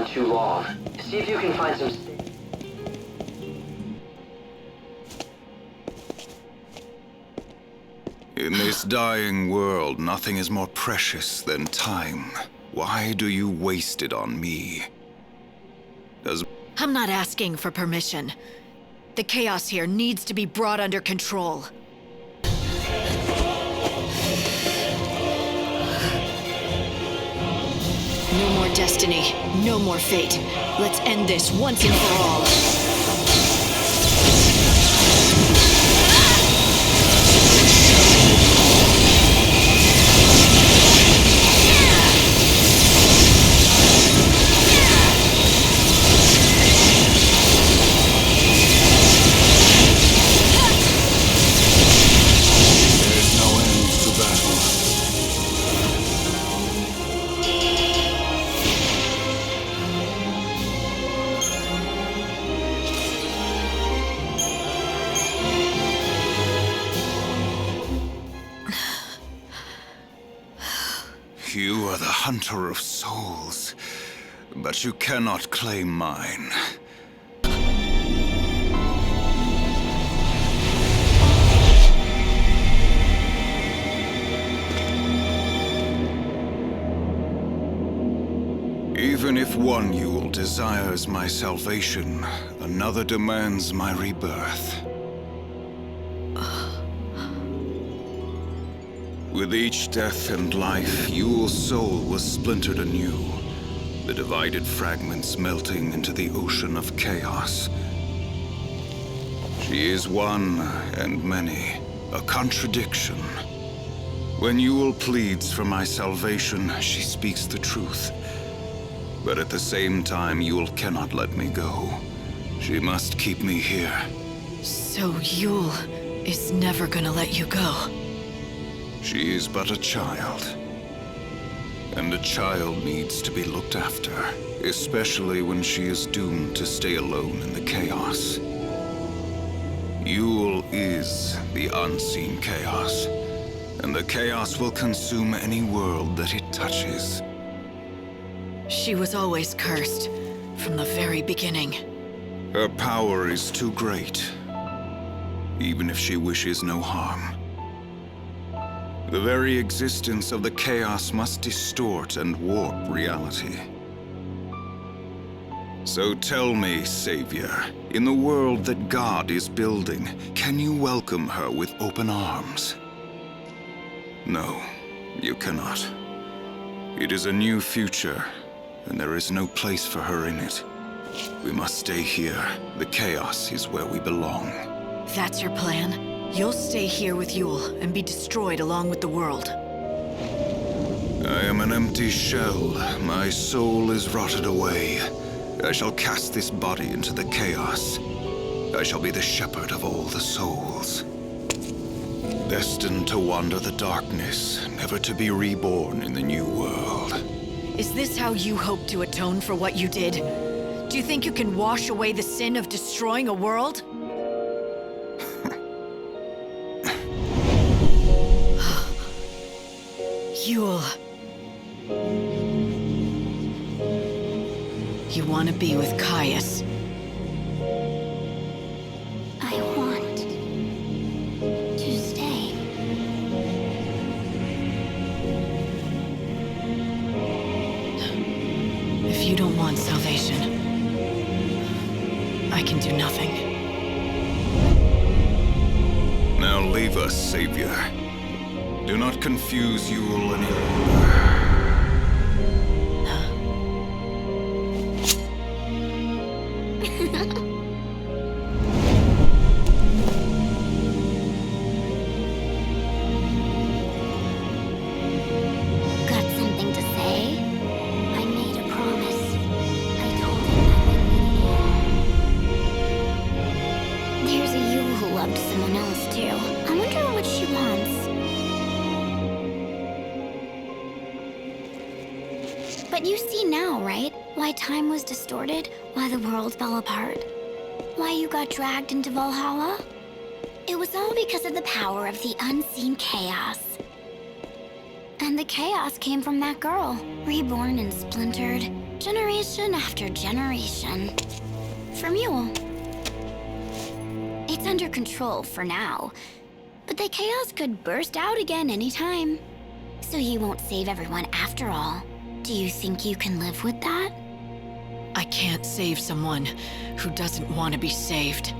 on too long. See if you can find some... In this dying world, nothing is more precious than time. Why do you waste it on me? I'm not asking for permission. The chaos here needs to be brought under control. No more destiny, no more fate. Let's end this once and for all. You are the hunter of souls, but you cannot claim mine. Even if one Yeul desires my salvation, another demands my rebirth. With each death and life, Yeul's soul was splintered anew, the divided fragments melting into the ocean of chaos. She is one and many, a contradiction. When Yeul pleads for my salvation, she speaks the truth. But at the same time, Yeul cannot let me go. She must keep me here. So Yeul is never gonna let you go. She is but a child. And a child needs to be looked after, especially when she is doomed to stay alone in the chaos. Yeul is the unseen chaos, and the chaos will consume any world that it touches. She was always cursed, from the very beginning. Her power is too great, even if she wishes no harm. The very existence of the chaos must distort and warp reality. So tell me, Savior, in the world that God is building, can you welcome her with open arms? No, you cannot. It is a new future, and there is no place for her in it. We must stay here. The chaos is where we belong. That's your plan? You'll stay here with Yeul and be destroyed along with the world. I am an empty shell. My soul is rotted away. I shall cast this body into the chaos. I shall be the shepherd of all the souls. Destined to wander the darkness, never to be reborn in the new world. Is this how you hope to atone for what you did? Do you think you can wash away the sin of destroying a world? Yeul. You want to be with Caius. I want to stay. If you don't want salvation, I can do nothing. Now leave us, Savior. Do not confuse Yeul any longer. Got something to say? I made a promise. I told him I would leave. There's a Yeul who loved someone else too. I wonder what she wants. But you see now, right? Why time was distorted, why the world fell apart, why you got dragged into Valhalla? It was all because of the power of the unseen chaos. And the chaos came from that girl, reborn and splintered, Generation after generation. From Yeul. It's under control for now, but the chaos could burst out again anytime. So you won't save everyone after all. Do you think you can live with that? I can't save someone who doesn't want to be saved.